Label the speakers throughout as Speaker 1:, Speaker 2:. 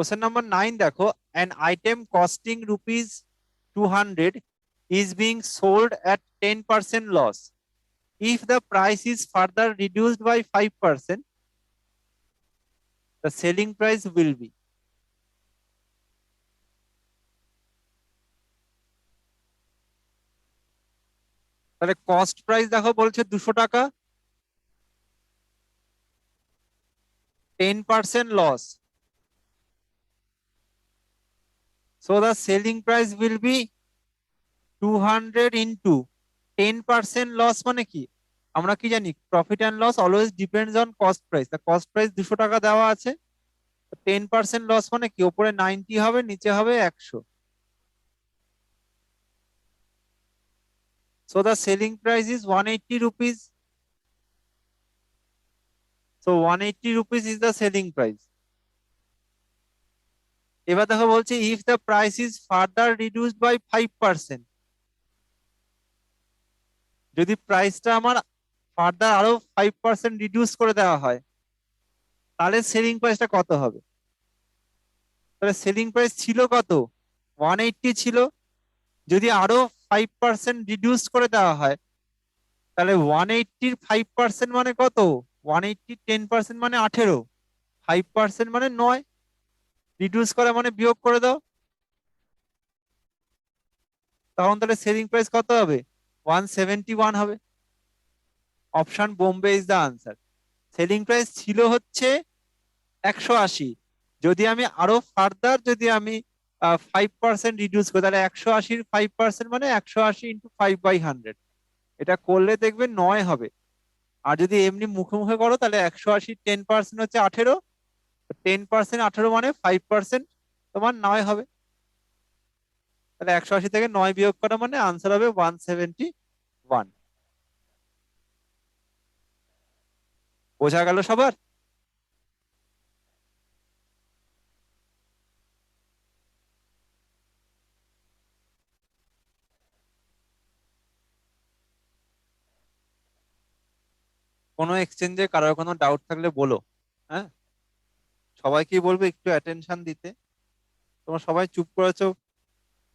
Speaker 1: Question number 9 দেখো, an item costing rupees 200 is being sold at 10% loss. If the price is further reduced by 5%, the selling price will be. তাহলে cost price দেখো বলছে 200 টাকা, 10% loss. So the selling price will be 200 into 10% loss মানে কি? আমরা কি জানি, profit and loss always depends on cost price. তা কস্ট প্রাইস 200 টাকা দেওয়া আছে, 10% লস মানে কি, উপরে 90 হবে, নিচে হবে 100। So the selling price is 180 rupees. So 180 rupees is the selling price. এবার দেখো বলছে if the price is further reduced by 5%, যদি প্রাইসটা আমার ফার্দার আরো 5% রিডিউস করে দেওয়া হয়, তাহলে সেলিং প্রাইসটা কত হবে? তাহলে সেলিং প্রাইস ছিল কত? 180 ছিল। যদি আরো 5% রিডিউস করে দেওয়া হয়, তাহলে 180 5% মানে কত? 180 10% মানে 18, 5% মানে 9, রিডিউস করা মানে বিয়োগ করে দাও, তখন তাহলে সেলিং প্রাইস কত হবে? 171 হবে। Option Bombay is the answer. Selling price ছিল হচ্ছে 180, যদি আমি আরো ফার্দার যদি আমি 5% রিডিউস করি, তাহলে 180 5% মানে 180 ইন্টু 5/100, এটা করলে দেখবে 9 হবে। আর যদি এমনি মুখে মুখে করো, তাহলে 180 10% হচ্ছে 18, 10% 18 মানে 5% তোমার 9 হবে। তাহলে 180 থেকে 9 বিয়োগ করা মানে আনসার হবে 171। বোঝা গেল সবার? কোনো এক্সচেঞ্জে কারোর কোনো ডাউট থাকলে বলো। হ্যাঁ, সবাইকেই বলবো একটু অ্যাটেনশন দিতে। তোমরা সবাই চুপ করেছো,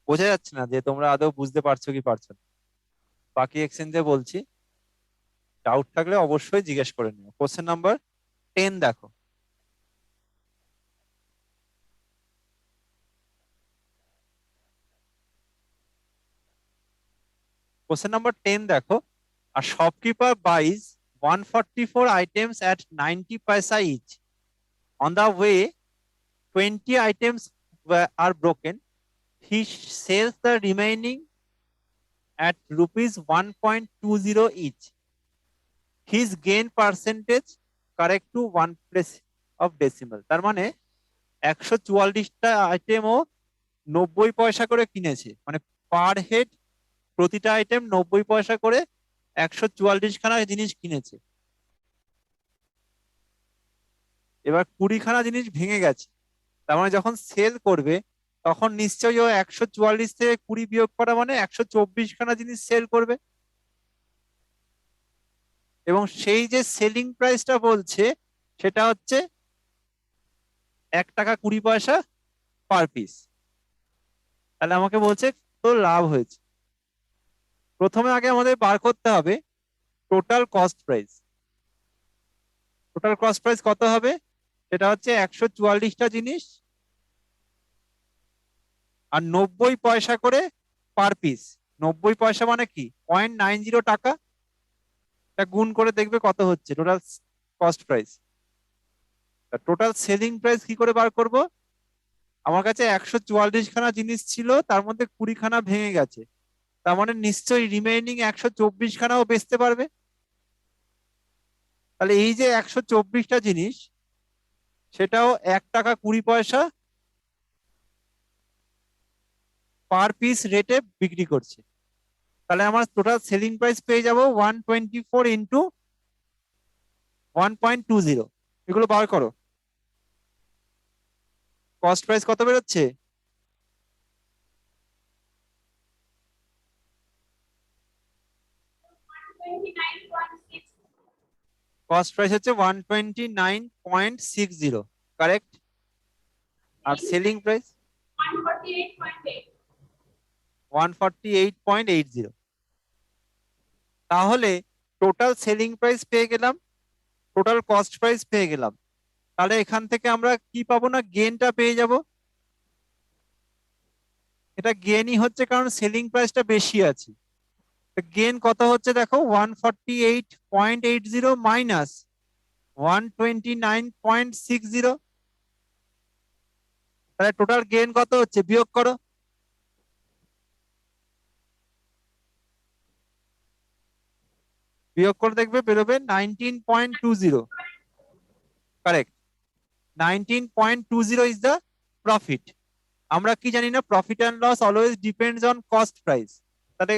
Speaker 1: বোঝা যাচ্ছে না যে তোমরা আদৌ বুঝতে পারছো কি পারছো না। বাকি এক্সচেঞ্জে বলছি, ডাউট থাকলে অবশ্যই জিজ্ঞেস করে নিও। কোশ্চেন নাম্বার 10 দেখো। কোশ্চেন নাম্বার 10 দেখো, a shopkeeper buys 144 items at 90 paisa each. On the way, 20 items are broken. He sells the remaining at rupees 1.20 each. His gain percentage correct to 1 place of decimal. তার মানে 144টা item ও 90 পয়সা করে কিনেছে, মানে per head প্রতিটা item 90 পয়সা করে 144 খানা জিনিস কিনেছে। এবার 20 খানা জিনিস ভেঙে গেছে, তার মানে যখন সেল করবে তখন নিশ্চয়ই ও 144 থেকে 20 বিয়োগ করা মানে 124 খানা জিনিস সেল করবে। এবং সেই যে সেলিং প্রাইসটা বলছে সেটা হচ্ছে 1 টাকা 20 পয়সা পার পিস। তাহলে আমাকে বলছে তো লাভ হয়েছে। প্রথমে আগে আমাদের বার করতে হবে total cost price. Total cost price কত হবে? সেটা হচ্ছে 144টা জিনিস আর 90 পয়সা করে পার পিস। 90 পয়সা মানে কি, 0.90 টাকা। এটা গুণ করে দেখবে কত হচ্ছে total cost price. Total selling price কি করে বার করব? আমার কাছে 144 খানা জিনিস ছিল, তার মধ্যে 20 খানা ভেঙে গেছে, তার মানে নিশ্চয়ই রিমেইনিং 124 খানাও বেচতে পারবে। তাহলে এই যে 124টা জিনিস, সেটাও 1 টাকা 20 পয়সা পার পিস রেটে বিক্রি করছে। তাহলে আমার টোটাল সেলিং প্রাইস পেয়ে যাবো 124 ইন্টু 1.20। এগুলো বার করো, কস্ট প্রাইস কত বেরোচ্ছে? কস্ট প্রাইস হচ্ছে 129.60, কারেক্ট। আর সেলিং প্রাইস 148.80। তাহলে টোটাল সেলিং প্রাইস পেয়ে গেলাম, টোটাল কস্ট প্রাইস পেয়ে গেলাম। তাহলে এখান থেকে আমরা কি পাবো না, গেনটা পেয়ে যাব। এটা গেনই হচ্ছে, কারণ সেলিং প্রাইসটা বেশি আছে। গেন কত হচ্ছে দেখো, 148.80 মাইনাস 129.60। তাহলে টোটাল গেন কত হচ্ছে, বিয়োগ করো। বিয়োগ করে দেখবে বেরোবে 19.20। Correct, 19.20 is the profit. আমরা কি জানি না, profit and loss always depends on cost price. তাহলে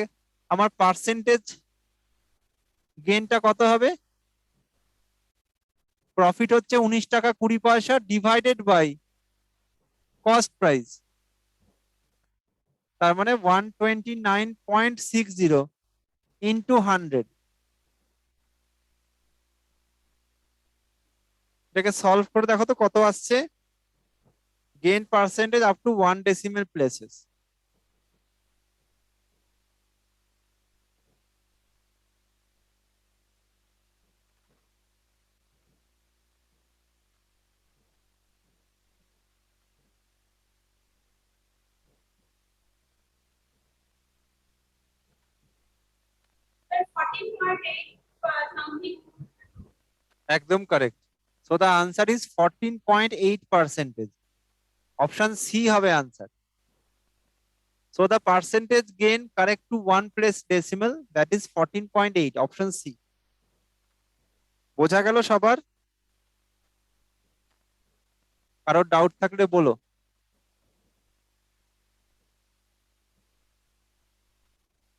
Speaker 1: আমার পার্সেন্টেজ গেনটা কত হবে, প্রফিট হচ্ছে 19 টাকা 20 পয়সা ডিভাইডেড বাই কস্ট প্রাইস, তার মানে 129.60 ইন্টু 100। এটাকে সলভ করে দেখো তো কত আসছে, gain percentage up to 1 decimal places. একদম correct. So the answer is 14.8%। Option C হবে answer. So the percentage gain correct to 1 place decimal, that is 14.8, option C. বোঝা গেল সবার? কারো ডাউট থাকলে বলো।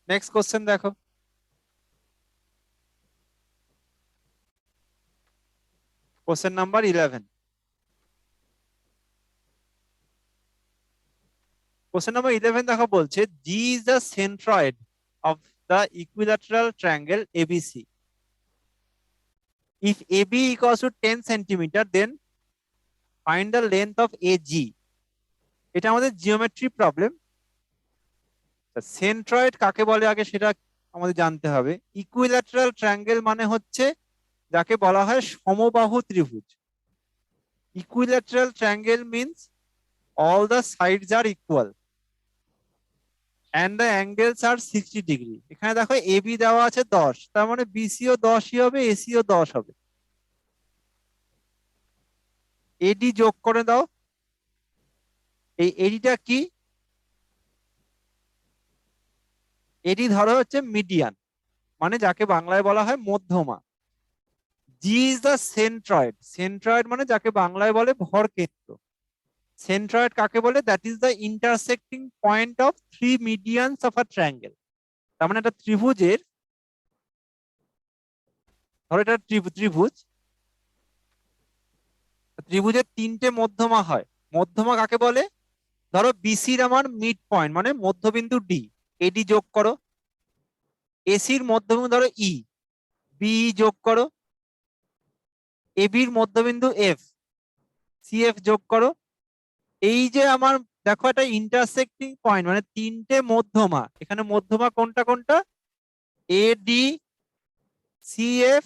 Speaker 1: নেক্সট কোশ্চেন দেখো। Question number 11। কোশ্চেন নাম্বার 11 দেখো, বলছে G is the centroid of the equilateral triangle ABC. If AB equals to 10 centimeter, then find the length of AG. এটা আমাদের জিওমেট্রি প্রবলেম। সেন্ট্রয়েড কাকে বলে আগে সেটা আমাদের জানতে হবে। ইকুইল্যাটারাল ট্রায়াঙ্গেল মানে হচ্ছে যাকে বলা হয় সমবাহু ত্রিভুজ। Equilateral triangle means all the sides are equal and the angles are 60 degree. এখানে দেখো এবি দেওয়া আছে 10, তার মানে বিসি ও 10ই হবে, এসি ও 10 হবে। এডি যোগ করে দাও। এই এডিটা কি, এডি ধরো হচ্ছে মিডিয়ান, মানে যাকে বাংলায় বলা হয় মধ্যমা। G is the centroid, centroid মানে যাকে বাংলায় বলে ভরক্ষেত্র। সেন্ট্রয়েড কাকে বলে, that is the intersecting point of three medians of a triangle. তার মানে একটা ত্রিভুজের, ধরো এটা ত্রিভুজ, ত্রিভুজের তিনটে মধ্যমা হয়। মধ্যমা কাকে বলে, ধরো বিসির আমার মিড পয়েন্ট মানে মধ্যবিন্দু ডি, এডি যোগ করো। এসির মধ্যবিন্দু ধরো ই, বিই যোগ করো। এবির মধ্যবিন্দু এফ, সিএফ যোগ করো। এই যে আমার দেখো একটা ইন্টারসেক্টিং পয়েন্ট মানে তিনটে মধ্যমা, এখানে মধ্যমা কোনটা কোনটা, এডি, সিএফ,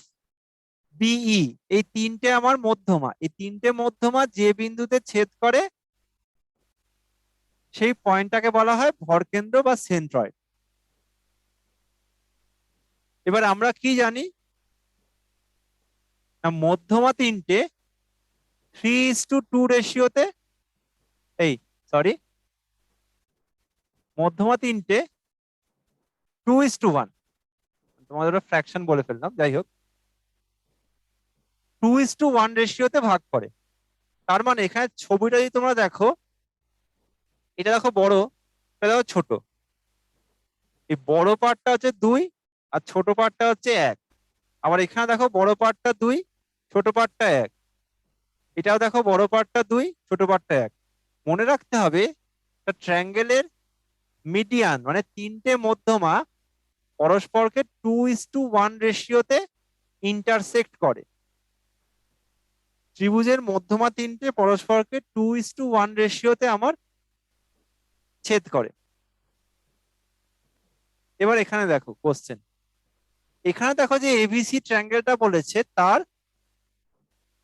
Speaker 1: বিই, এই তিনটে আমার মধ্যমা। এই তিনটে মধ্যমা যে বিন্দুতে ছেদ করে সেই পয়েন্টটাকে বলা হয় ভরকেন্দ্র বা সেন্ট্রয়েড। এবার আমরা কি জানি না, মধ্যমা তিনটে 3:2 রেশিওতে, এই সরি, মধ্যমা তিনটে 2:1, তোমাদের ফ্র্যাকশন বলে ফেললাম, যাই হোক 2:1 রেশিওতে ভাগ করে। তার মানে এখানে ছবিটা যদি তোমরা দেখো, এটা দেখো বড়, এটা দেখো ছোট। এই বড় পার্টটা হচ্ছে 2 আর ছোট পার্টটা হচ্ছে 1। আবার এখানে দেখো বড় পার্টটা 2, ছোট পার্টটা 1। এটাও দেখো বড় পার্টটা 2, ছোট পার্টটা 1। মনে রাখতে হবে ট্রায়াঙ্গেলের মিডিয়ান মানে তিনটে মধ্যমা পরস্পরকে 2:1 রেশিওতে ইন্টারসেক্ট করে। ত্রিভুজের মধ্যমা তিনটে পরস্পরকে 2:1 রেশিওতে আমার ছেদ করে। এবার এখানে দেখো কোশ্চেন, এখানে দেখো যে এবিসি ট্রায়াঙ্গেলটা বলেছে তার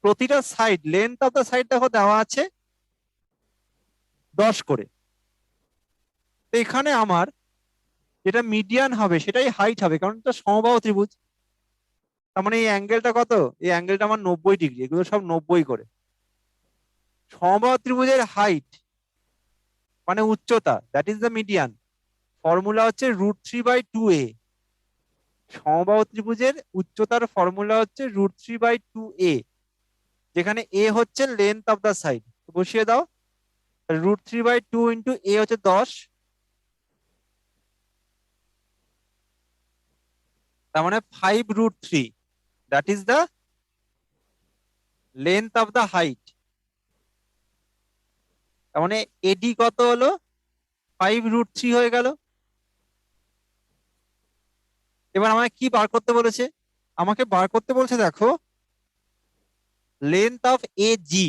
Speaker 1: প্রতিটা side, length of the side দেখো দেওয়া আছে 10 করে। তো এখানে আমার যেটা মিডিয়ান হবে সেটাই হাইট হবে, কারণ এটা সমবাহু ত্রিভুজ। তার মানে এই অ্যাঙ্গেলটা কত? এই অ্যাঙ্গেলটা আমার 90 ডিগ্রি, এগুলো সব 90 করে। সমবাহু ত্রিভুজের হাইট মানে উচ্চতা, that is the median. Formula হচ্ছে √3/2a। সমবাহু ত্রিভুজের উচ্চতার ফর্মুলা হচ্ছে √3/2a, যেখানে এ হচ্ছে লেন্থ অফ দা সাইড। বসিয়ে দাও, √3/2 ইন্টু এ হচ্ছে 10, তার মানে 5√3, that is the length of the height. তার মানে এডি কত হলো? 5√3 হয়ে গেল। এবার আমাকে কি বার করতে বলেছে? আমাকে বার করতে বলছে দেখো লেন্থ অফ এ জি,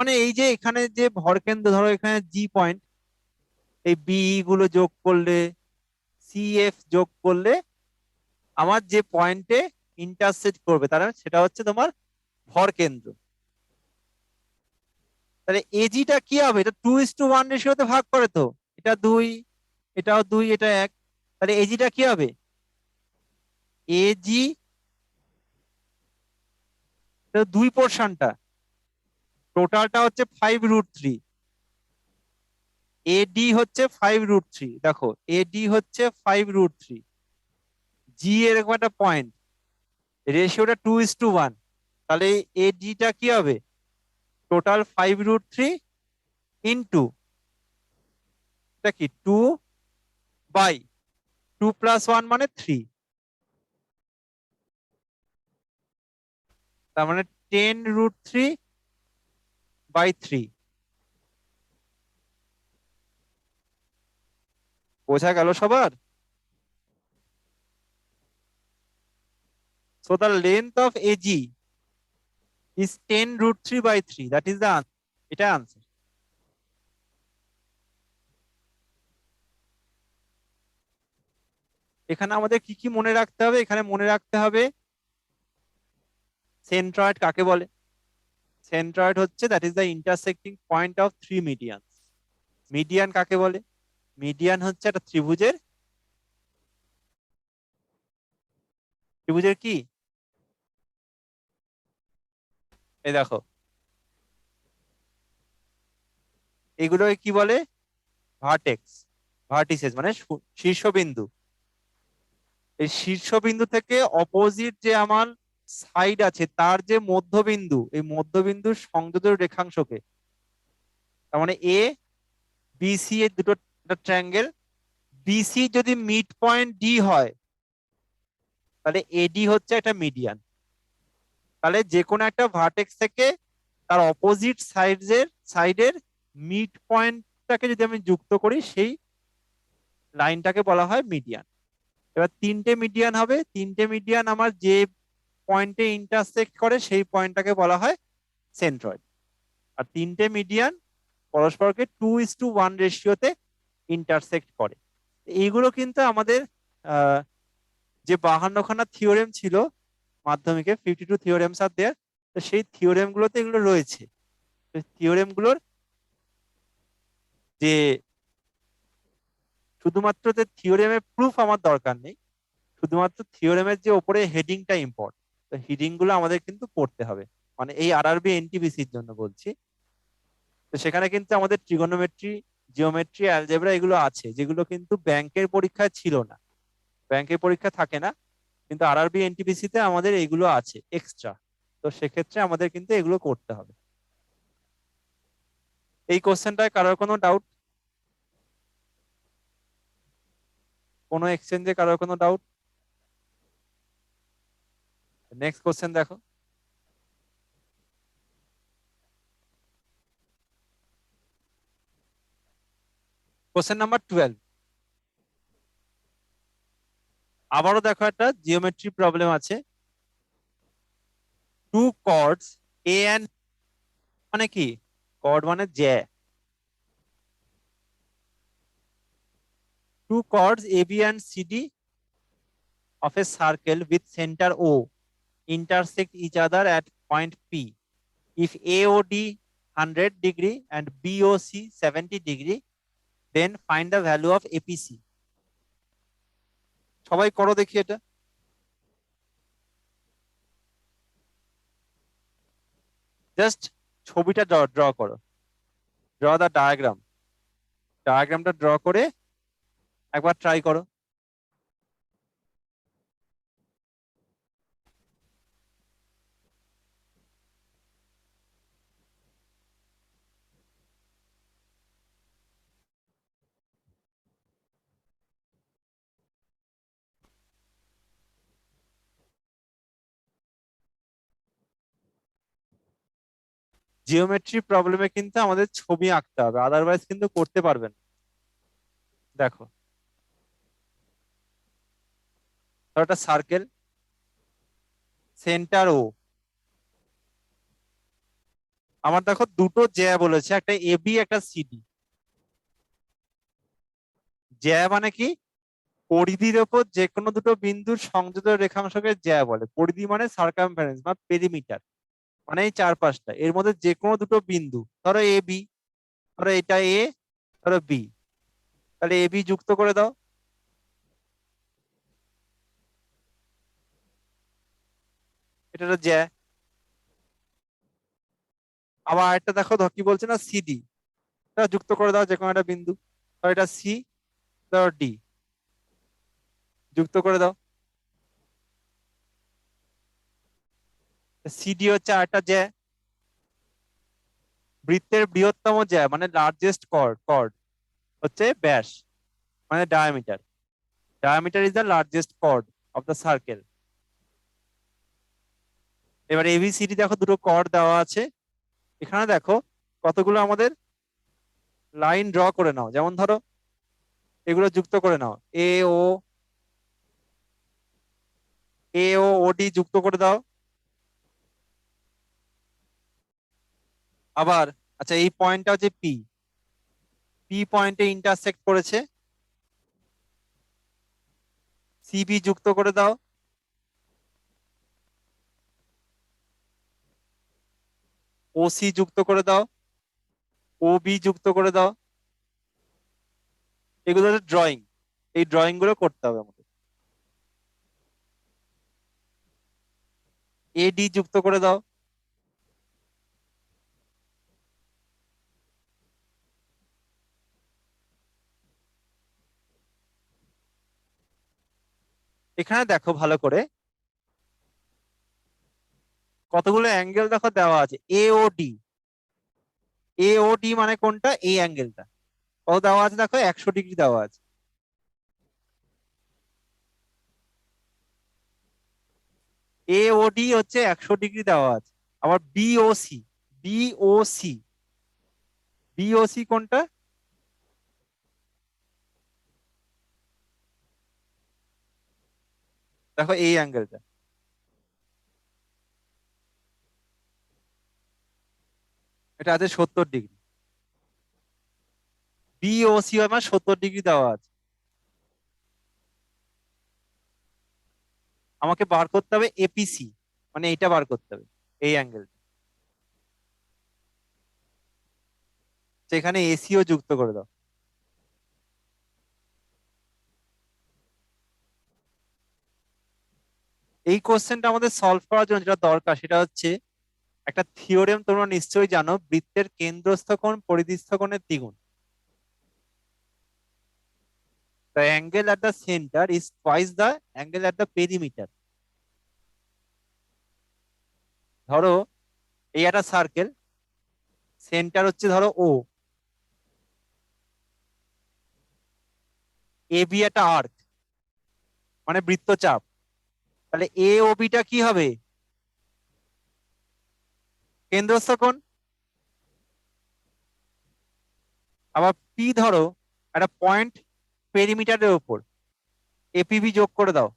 Speaker 1: মানে এই যে এখানে যে ভরকেন্দ্র, ধরো এখানে জি পয়েন্ট, এই বি গুলো যোগ করলে, সিএফ যোগ করলে আমার যে পয়েন্টে ইন্টারসেক্ট করবে তার সেটা হচ্ছে তোমার ভরকেন্দ্র। তাহলে এজিটা কি হবে? এটা 2:1 রেশিওতে ভাগ করে তো, এটা 2, এটাও 2, এটা 1। তাহলে এজিটা কি হবে? এজি 2 পোর্শনটা, টোটালটা হচ্ছে 5√3, এডি হচ্ছে 5√3। দেখো এডি হচ্ছে 5√3, জি এরকম একটা পয়েন্ট, রেশিওটা 2:1। তাহলে এডিটা কি হবে? টোটাল 5√3 ইন্টু এটা কি 2/2 + 1 মানে 3, তার মানে 10√3/3। বোঝা গেল সবার? So the length of AG is 10√3/3. That is the answer. এটা আনসার। এখানে আমাদের কি কি মনে রাখতে হবে? এখানে মনে রাখতে হবে সেন্ট্রয়েড কাকে বলে। সেন্ট্রয়েড হচ্ছে that is the intersecting point of three medians. Median কাকে বলে? মিডিয়ান হচ্ছে একটা ত্রিভুজের, ত্রিভুজের কি? এই দেখো এগুলো কি বলে? ভার্টেক্স, ভার্টিসেস মানে শীর্ষবিন্দু। এই শীর্ষবিন্দু থেকে অপোজিট যে আমার সাইড আছে তার যে মধ্যবিন্দু, এই মধ্যবিন্দুর সংযোজক রেখাংশকে, তার মানে এ বিসি এর দুটো ট্রায়াঙ্গেল, বিসি যদি মিড পয়েন্ট ডি হয় তাহলে এডি হচ্ছে একটা মিডিয়ান। তাহলে যে কোনো একটা ভার্টেক্স থেকে তার অপোজিট সাইডের মিড পয়েন্টটাকে যদি আমি যুক্ত করি সেই লাইনটাকে বলা হয় মিডিয়ান। এবার তিনটে মিডিয়ান হবে, তিনটে মিডিয়ান আমার যে পয়েন্টে ইন্টারসেক্ট করে সেই পয়েন্টটাকে বলা হয় সেন্ট্রয়েড। আর তিনটে মিডিয়ান পরস্পরকে 2:1 রেশিওতে ইন্টারসেক্ট করে। এইগুলো কিন্তু আমাদের যে 52খানা থিওরেম ছিল মাধ্যমিকে, 52 থিওরেমস আর দেয়ার, তো সেই থিওরেম গুলোতে এগুলো রয়েছে। থিওরেম গুলোর যে শুধুমাত্র যে থিওরেমের প্রুফ আমার দরকার নেই, শুধুমাত্র থিওরেমের যে ওপরে হেডিংটা ইম্পর্টেন্ট। তো হেডিং গুলো আমাদের কিন্তু পড়তে হবে, মানে এই আরআরবি এনটিপিসির জন্য বলছি। তো সেখানে কিন্তু আমাদের ট্রিগোনোমেট্রি, জিওমেট্রি, অ্যালজেব্রা এগুলো আছে, যেগুলো কিন্তু ব্যাংকের পরীক্ষায় ছিল না, ব্যাংকের পরীক্ষা থাকে না, কিন্তু আরআরবি এনটিপিসি তে আমাদের এগুলো আছে এক্সট্রা। তো সেক্ষেত্রে আমাদের কিন্তু এগুলো করতে হবে। এই কোশ্চেনটায় কারোর কোনো ডাউট? কোনো এক্সচেঞ্জে কারোর কোনো ডাউট? নেক্সট কোশ্চেন দেখো। Question number 12। আবারও দেখো একটা জিওমেট্রি প্রবলেম আছে। টু কর্ডস এ এন্ড মানে কি, কর্ড মানে জ্যা। Two chords AB and CD of a circle with center O intersect each other at point P. If AOD 100 degree and BOC 70 degree, then find the value of APC. সবাই করো দেখি এটা। Just ছবিটা draw করো, draw দা diagram. ডায়াগ্রামটা draw করে একবার try করো। Geometry প্রবলেমে কিন্তু আমাদের ছবি আঁকতে হবে, আদারওয়াইজ কিন্তু করতে পারবেন না। দেখো, ধরো একটা সার্কেল, সেন্টার ও। আমার দেখো দুটো জ্যা বলেছে, একটা এবি একটা সিডি। জ্যা মানে কি, পরিধির ওপর যে কোনো দুটো বিন্দুর সংযোজক রেখাংশকে জ্যা বলে। পরিধি মানে সার্কামফারেন্স বা পেরিমিটার, মানে এই চারপাশটা, এর মধ্যে যে কোনো দুটো বিন্দু, ধরো এ বি, ধরো এটা এ, ধরো বি, তাহলে এ বি যুক্ত করে দাও। এটা হলো জ্যা। আবার একটা দেখো, ধর কি বলছে না, সিডি, এটা যুক্ত করে দাও যে কোনো একটা বিন্দু, ধরো এটা সি, ধরো ডি, যুক্ত করে দাও। সিডি হচ্ছে আরেকটা জ্যা। বৃত্তের বৃহত্তম জ্যা মানে লার্জেস্ট কর্ড, কর্ড হচ্ছে ব্যাস, মানে diameter. Diameter is the largest chord of the circle. এবার এবিসিডি দেখো দুটো কর্ড দেওয়া আছে। এখানে দেখো কতগুলো আমাদের লাইন ড্র করে নাও, যেমন ধরো এগুলো যুক্ত করে নাও, এ ও, এ ও ওডি যুক্ত করে দাও। আবার আচ্ছা, এই পয়েন্টটা হচ্ছে পি, পি পয়েন্টে ইন্টারসেক্ট করেছে, সিবি যুক্ত করে দাও। ওসি যুক্ত করে দাও, ও বি যুক্ত করে দাও। এগুলো হচ্ছে ড্রয়িং, এই ড্রয়িং গুলো করতে হবে আমাদের। এডি যুক্ত করে দাও। এখানে দেখো ভালো করে, কতগুলো অ্যাঙ্গেল দেখো দেওয়া আছে, এ ও ডি। এ ও ডি মানে কোনটা, এই অ্যাঙ্গেলটা কত দেওয়া আছে দেখো, 100 ডিগ্রি দেওয়া আছে। এ ও ডি হচ্ছে 100 ডিগ্রি দেওয়া আছে। আবার বিওসি, বিওসি, বিওসি কোনটা, দেখো এই অ্যাঙ্গেলটা, এটা আছে 70 ডিগ্রি। বিওসি আমার 70 ডিগ্রি দেওয়া আছে। আমাকে বার করতে হবে এপিসি, মানে এইটা বার করতে হবে, এই অ্যাঙ্গেল। সেখানে এসিও যুক্ত করে দাও। এই কোশ্চেনটা আমাদের সলভ করার জন্য যেটা দরকার সেটা হচ্ছে, একটা থিওরেম তোমরা নিশ্চয়ই জানো, বৃত্তের কেন্দ্রস্থ কোণ পরিধিস্থ কোণের দ্বিগুণ। The angle at the center is twice the angle at the perimeter. ধরো এই একটা সার্কেল, সেন্টার হচ্ছে ধরো ও, এ বি একটা আর্ক মানে বৃত্তচাপ, তাহলে এ ও বিটা কি হবে, কেন্দ্রস্থ কোণ। আবার পি ধরো একটা পয়েন্ট পেরিমিটারের উপর, এপিবি যোগ করে দাও।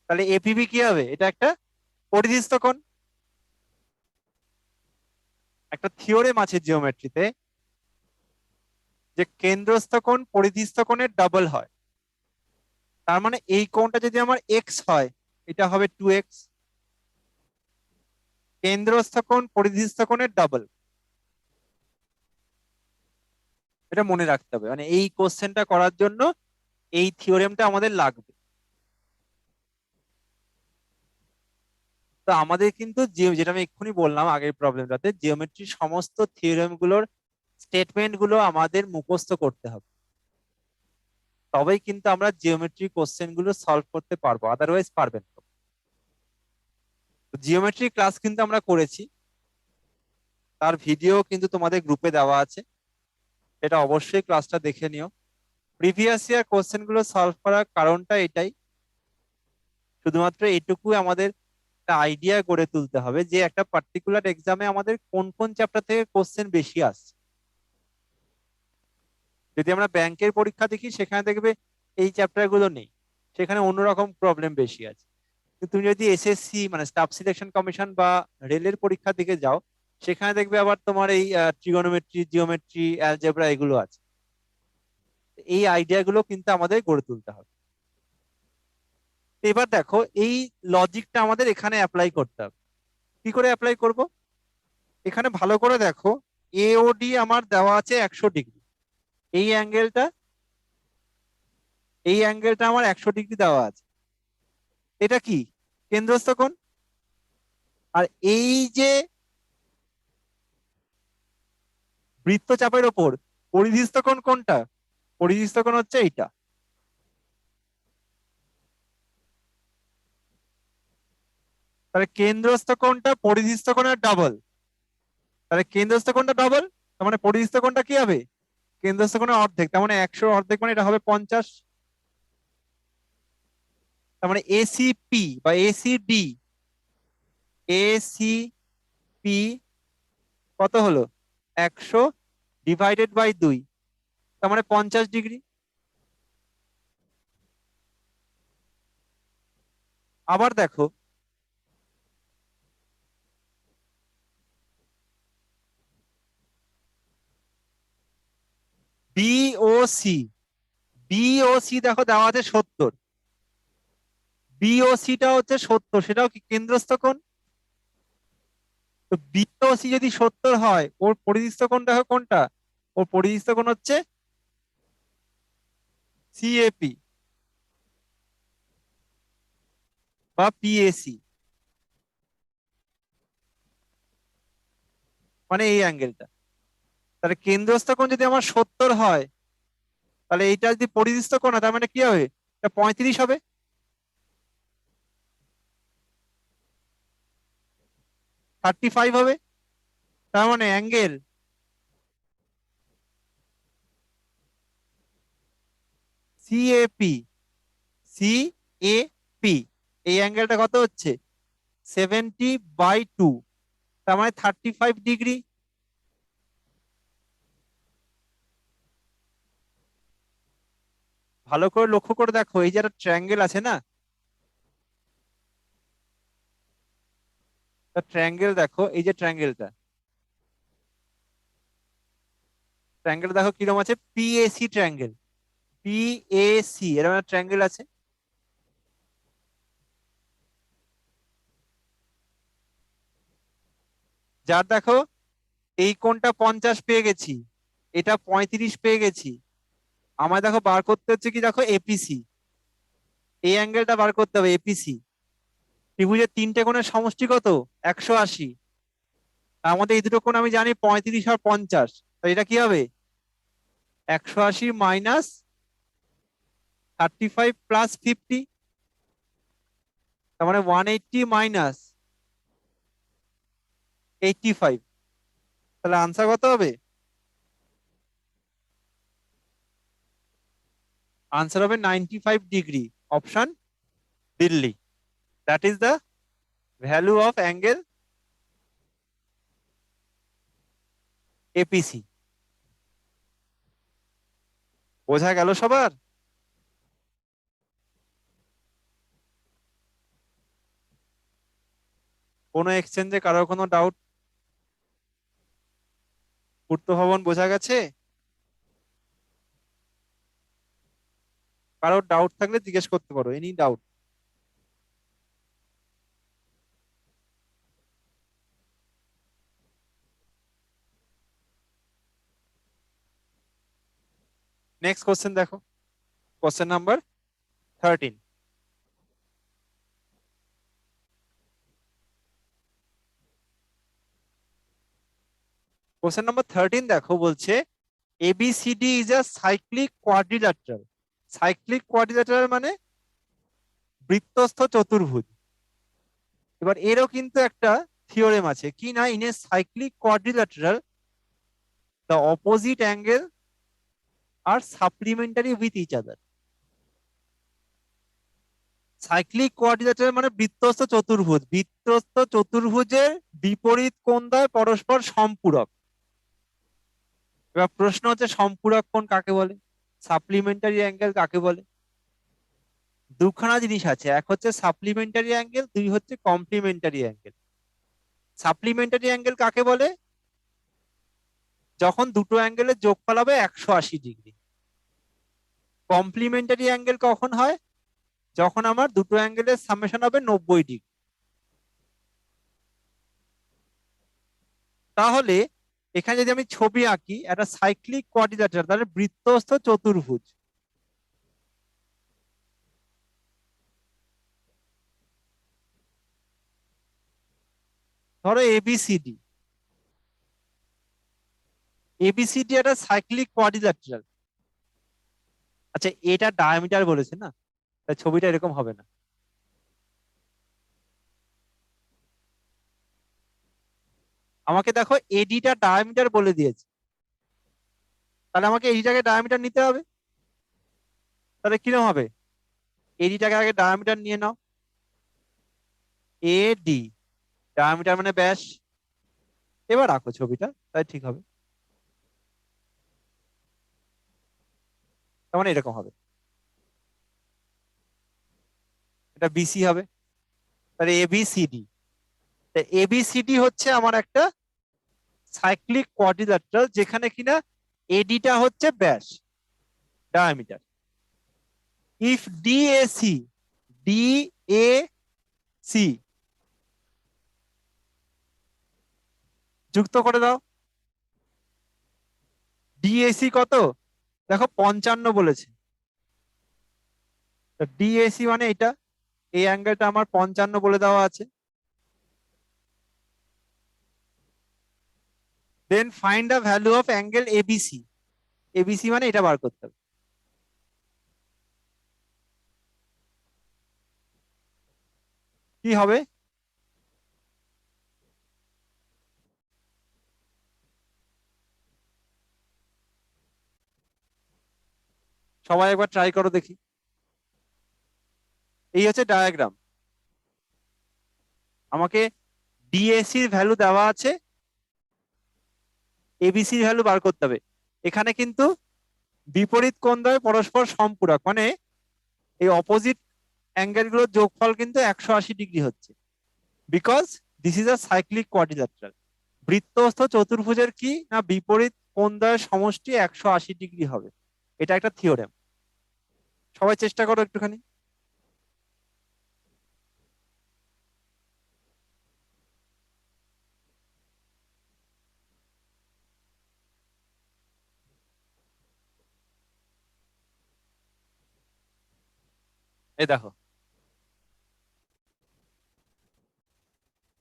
Speaker 1: তাহলে এপিবি কি হবে? এটা একটা পরিধিস্থ কোণ। একটা থিওরেম আছে জিওমেট্রিতে যে কেন্দ্রস্থ কোণ পরিধিস্থ কোণের ডাবল হয়। তার মানে এই কোণটা যদি আমার এক্স হয়, এটা হবে 2x। কেন্দ্রস্থ কোণ পরিধিস্থ কোণের ডাবল, এটা মনে রাখতে হবে। মানে এই কোশ্চেনটা করার জন্য এই থিওরেমটা আমাদের লাগবে। তো আমাদের কিন্তু যেটা আমি এক্ষুনি বললাম আগের প্রবলেমটাতে, জিওমেট্রির সমস্ত থিওরেম গুলোর স্টেটমেন্ট গুলো আমাদের মুখস্থ করতে হবে, তবেই কিন্তু আমরা জিওমেট্রি কোশ্চেন গুলো সলভ করতে পারবো, আদারওয়াইজ পারবেন না। জিওমেট্রি ক্লাস কিন্তু আমরা করেছি, তার ভিডিও কিন্তু তোমাদের গ্রুপে দেওয়া আছে, এটা অবশ্যই ক্লাসটা দেখে নিও। প্রিভিয়াস ইয়ার কোশ্চেন গুলো সলভ করার কারণটা এটাই, শুধুমাত্র এইটুকু আমাদের একটা আইডিয়া করে তুলতে হবে যে একটা পার্টিকুলার এক্সামে আমাদের কোন কোন চ্যাপ্টার থেকে কোশ্চেন বেশি আসছে। যদি আমরা ব্যাংকের পরীক্ষা দেখি সেখানে দেখবে এই চ্যাপ্টার গুলো নেই, সেখানে অন্যরকম প্রবলেম বেশি আছে। কিন্তু তুমি যদি এসএসসি মানে স্টাফ সিলেকশন কমিশন বা রেলের পরীক্ষার দিকে যাও, সেখানে দেখবে আবার তোমার এই ট্রিগোনোমেট্রি, জিওমেট্রি, অ্যালজেব্রা এগুলো আছে। এই আইডিয়া গুলো কিন্তু আমাদের গড়ে তুলতে হবে। তো এবার দেখো এই লজিকটা আমাদের এখানে অ্যাপ্লাই করতে হবে। কি করে অ্যাপ্লাই করব? এখানে ভালো করে দেখো, এওডি আমার দেওয়া আছে 100 ডিগ্রি। এই অ্যাঙ্গেলটা, এই অ্যাঙ্গেলটা আমার 100 ডিগ্রি দেওয়া আছে। এটা কি? কেন্দ্রস্থ কোণ। আর এই যে বৃত্তচাপের ওপর পরিধিস্থ কোণ কোনটা? পরিধিস্থ কোণ হচ্ছে এইটা। তাহলে কেন্দ্রস্থ কোণটা পরিধিস্থ কোণের ডাবল। তাহলে কেন্দ্রস্থ কোণটা ডাবল, তার মানে পরিধিস্থ কোণটা কি হবে? কেন্দ্রস্থ কোণের অর্ধেক, তার মানে 100 অর্ধেক মানে এটা হবে 50। তার মানে এসিপি বা এসিডি, এসিপি কত হলো? 100 ডিভাইডেড বাই 2, তার মানে 50 ডিগ্রি। আবার দেখো, বিওসি, বিওসি দেখো দেওয়া আছে 70। বিওসিটা হচ্ছে 70, সেটাও কি কেন্দ্রস্থ কোণ? তো বিওসি যদি 70 হয়, ওর পরিধিস্থ কোণ দেখো কোনটা? ওর পরিধিস্থ কোণ হচ্ছে সিএপি বা পিএসি, মানে এই অ্যাঙ্গেলটা। তাহলে কেন্দ্রস্থ কোণ যদি আমার 70 হয়, তাহলে এইটা যদি পরিধিস্থ কোণ হয়, তার মানে কি হবে? এটা 35 হবে। 35 হবে। তার মানে অ্যাঙ্গেল সিএপি, সিএপি এই অ্যাঙ্গেলটা কত হচ্ছে? 70/2, তার মানে 35 ডিগ্রি। ভালো করে লক্ষ্য করে দেখো, এই যে একটা ট্রায়াঙ্গেল আছে না, ট্রায়াঙ্গেল দেখো, এই যে ট্রায়াঙ্গেলটা, ট্রায়াঙ্গেল দেখো কিরকম আছে, পিএসি ট্রায়াঙ্গেল, পিএসি এরকম একটা ট্রায়াঙ্গেল আছে। যার দেখো এই কোণটা 50 পেয়ে গেছি, এটা 35 পেয়ে গেছি। আমার দেখো বার করতে হচ্ছে কি, দেখো এপিসি, এই অ্যাঙ্গেলটা বার করতে হবে, এপিসি। ত্রিভুজের তিনটে কোণের সমষ্টি কত? 180। তার মধ্যে এই দুটো কোণ আমি জানি 35 আর 50, তো এটা কি হবে? 180 মাইনাস 35 প্লাস 50, তার মানে 180 মাইনাস 85। তাহলে আনসার কত হবে? আনসার হবে 95 degree, option Delhi. That is the value of angle APC. বোঝা গেল সবার? কোনো এক্সচেঞ্জে কারোর কোনো ডাউট? পূর্ত ভবন বোঝা গেছে? কারোর ডাউট থাকলে জিজ্ঞেস করতে পারো, এনি ডাউট। নেক্সট কোশ্চেন দেখো, কোশ্চেন নাম্বার 13। কোশ্চেন নাম্বার 13 দেখো, বলছে ABCD is a cyclic quadrilateral. Cyclic quadrilateral মানে বৃত্তস্থ চতুর্ভুজ। এবার এরও কিন্তু একটা থিওরেম আছে, কি না, in a cyclic quadrilateral the opposite angle are supplementary with each other. Cyclic quadrilateral মানে বৃত্তস্থ চতুর্ভুজ, বৃত্তস্থ চতুর্ভুজের বিপরীত কোণদ্বয় পরস্পর সম্পূরক। এবার প্রশ্ন হচ্ছে সম্পূরক কোণ কাকে বলে, সাপ্লিমেন্টারি অ্যাঙ্গেল কাকে বলে? দুখানা জিনিস আছে, এক হচ্ছে সাপ্লিমেন্টারি অ্যাঙ্গেল, দুই হচ্ছে কমপ্লিমেন্টারি অ্যাঙ্গেল। সাপ্লিমেন্টারি অ্যাঙ্গেল কাকে বলে? যখন দুটো অ্যাঙ্গেলের যোগফল হবে 180 ডিগ্রি। কমপ্লিমেন্টারি অ্যাঙ্গেল কখন হয়? যখন আমার দুটো অ্যাঙ্গেলের সামেশন হবে 90 ডিগ্রি। তাহলে এখানে যদি আমি ছবি আঁকি একটা সাইক্লিক কোয়াড্রিল্যাটারাল, তাহলে বৃত্তস্থ চতুর্ভুজ, ধরো এবিসিডি। এবিসিডি একটা সাইক্লিক কোয়াড্রিল্যাটারাল। আচ্ছা, এটা ডায়ামিটার বলেছে না, তাই ছবিটা এরকম হবে না। আমাকে দেখো এডিটা ডায়ামিটার বলে দিয়েছে, তাহলে আমাকে এডিটাকে ডায়ামিটার নিতে হবে। তাহলে কিরকম হবে? এডিটাকে আগে ডায়ামিটার নিয়ে নাও, এডি ডায়ামিটার মানে ব্যাস। এবার আঁকো ছবিটা, তাই ঠিক হবে। তার মানে এরকম হবে, এটা বিসি হবে। তাহলে এবিসিডি, এবিসিডি হচ্ছে আমার একটা সাইক্লিক কোয়াড্রিল্যাটারাল, যেখানে কিনা এডিটা হচ্ছে ব্যাস, ডায়ামিটার। ইফ ডিএসি, ডিএসি যুক্ত করে দাও। ডিএসি কত? দেখো 55 বলেছে। ডিএসি মানে এটা, এই অ্যাঙ্গেলটা আমার 55 বলে দেওয়া আছে। Then find the value of angle ABC. ABC মানে এটা বার করতে হবে। কি হবে? সবাই একবার ট্রাই করো দেখি। এই হচ্ছে ডায়াগ্রাম, আমাকে ডিএসির ভ্যালু দেওয়া আছে, এবিসির ভ্যালু বার করতে হবে। এখানে কিন্তু বিপরীত কোণদ্বয় পরস্পর সম্পূরক, মানে এই অপোজিট অ্যাঙ্গেল গুলোর যোগফল কিন্তু 180 ডিগ্রি হচ্ছে, because this is a cyclic quadrilateral. বৃত্তস্থ চতুর্ভুজের কি না বিপরীত কোণদ্বয়ের সমষ্টি 180 ডিগ্রি হবে। এটা একটা থিওরেম। সবাই চেষ্টা করো একটুখানি। এই দেখো,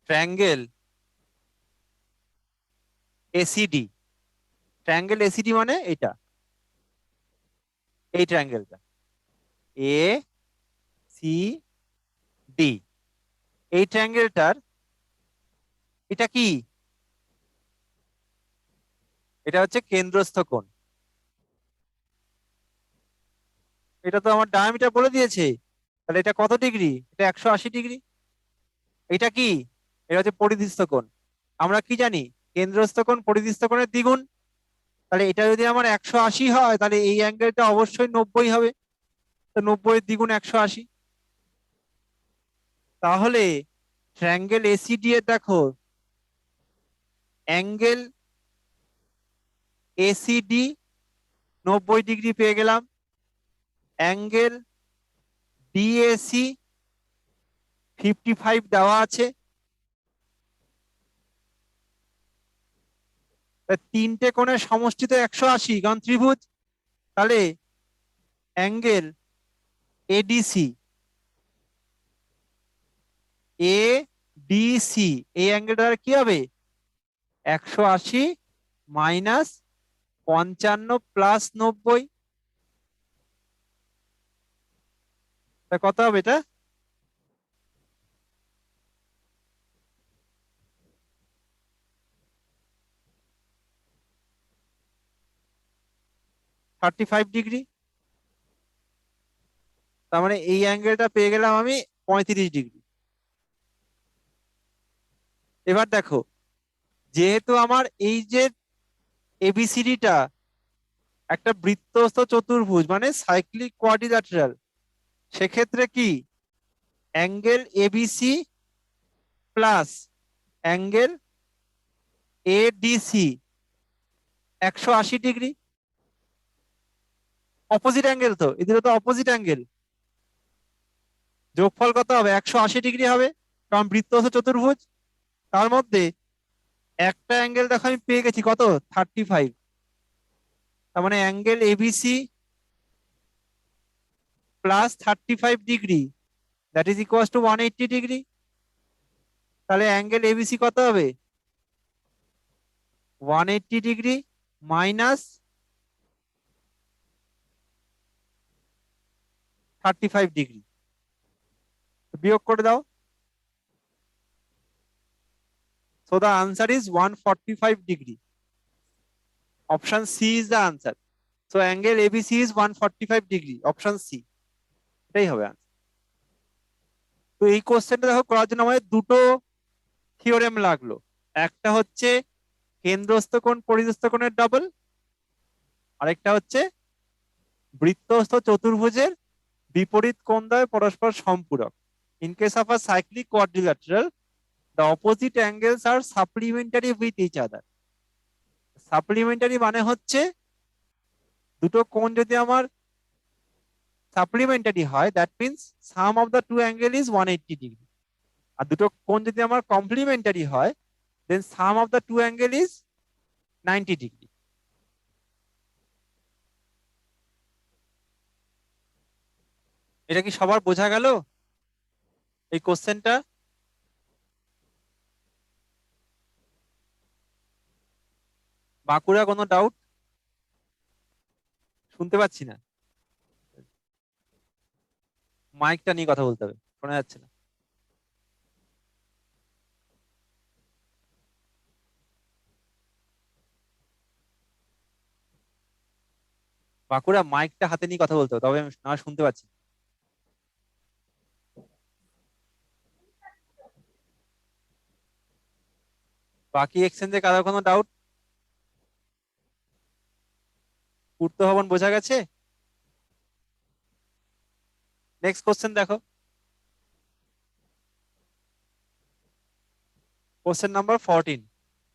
Speaker 1: ট্রায়াঙ্গেল এসিডি। ট্রায়াঙ্গেল এসিডি মানে এটা, এই ট্রায়াঙ্গেলটা এ সি ডি, এই ট্রায়াঙ্গেলটার এটা কি? এটা হচ্ছে কেন্দ্রস্থ কোণ। এটা তো আমার ডায়ামিটার বলে দিয়েছে, তাহলে এটা কত ডিগ্রি? এটা 180 ডিগ্রি। এটা কি? এটা হচ্ছে পরিধিস্থ কোণ। আমরা কি জানি? কেন্দ্রস্থ কোণ পরিধিস্থ কোণের দ্বিগুণ। তাহলে এটা যদি আমার 180 হয়, তাহলে এই অ্যাঙ্গেলটা অবশ্যই 90 হবে। তো 90 দ্বিগুণ 180। তাহলে ট্রায়াঙ্গেল এসিডি এর দেখো অ্যাঙ্গেল এসিডি 90 ডিগ্রি পেয়ে গেলাম, অ্যাঙ্গেল ডিএসি 55 দেওয়া আছে। তিনটে কোণের সমষ্টি তো 180, কারণ ত্রিভুজ। তাহলে অ্যাঙ্গেল এডিসি এডিসি এই অ্যাঙ্গেলটা কি হবে? 180 মাইনাস 55 প্লাস 90। কত হবে এটা? 35 ডিগ্রি। তার মানে এই অ্যাঙ্গেলটা পেয়ে গেলাম আমি 35 ডিগ্রি। এবার দেখো, যেহেতু আমার এই যে এবিসিডিটা একটা বৃত্তস্থ চতুর্ভুজ মানে সাইক্লিক কোয়াড্রিল্যাটারাল, সেক্ষেত্রে কি angle ABC plus angle ADC 180 degree. Opposite angle, তো এদের তো অপোজিট অ্যাঙ্গেল, যোগফল কত হবে? 180 ডিগ্রি হবে, কারণ বৃত্তস্থ চতুর্ভুজ। তার মধ্যে একটা অ্যাঙ্গেল দেখো আমি পেয়ে গেছি কত? 35। তার মানে angle ABC plus 35 degree, that is equal to 180 degree. তাহলে অ্যাঙ্গেল এবিসি কত হবে? 180 ডিগ্রি মাইনাস 35 ডিগ্রি, বিয়োগ করে দাও। So the answer is 145 degree. Option C is the answer. So angle ABC is 145 degree, option C, এটাই হবে answer। তো এই কোশ্চেনটা দেখো করার জন্য আমাদের দুটো থিওরেম লাগলো। একটা হচ্ছে কেন্দ্রস্থ কোণ পরিস্থ কোণের ডাবল, আরেকটা হচ্ছে বৃত্তস্থ চতুর্ভুজের বিপরীত কোণ দ্বয় পরস্পর সম্পূরক। In case of a cyclic quadrilateral, the opposite angles are supplementary with each other. Supplementary মানে হচ্ছে দুটো কোণ যদি আমার সাপ্লিমেন্টারি হয়, that means sum of the two angle is 180 degree. আর দুটো কোণ যদি আমার কমপ্লিমেন্টারি হয়, then sum of the two angle is 90 degree. এটা কি সবার বোঝা গেল এই কোশ্চেনটা? বাঁকুড়া কোনো ডাউট? শুনতে পাচ্ছি না, মাইকটা নিয়ে কথা বলতে হবে, শোনা যাচ্ছে না। বাঁকুড়া মাইকটা হাতে নিয়ে কথা বলতে হবে, তবে আমি না শুনতে পাচ্ছি না। বাকি এক্সচেঞ্জে কারো কোনো ডাউট? পূর্ত ভবন বোঝা গেছে? নেক্সট কোশ্চেন দেখো, কোশ্চেন নাম্বার 14।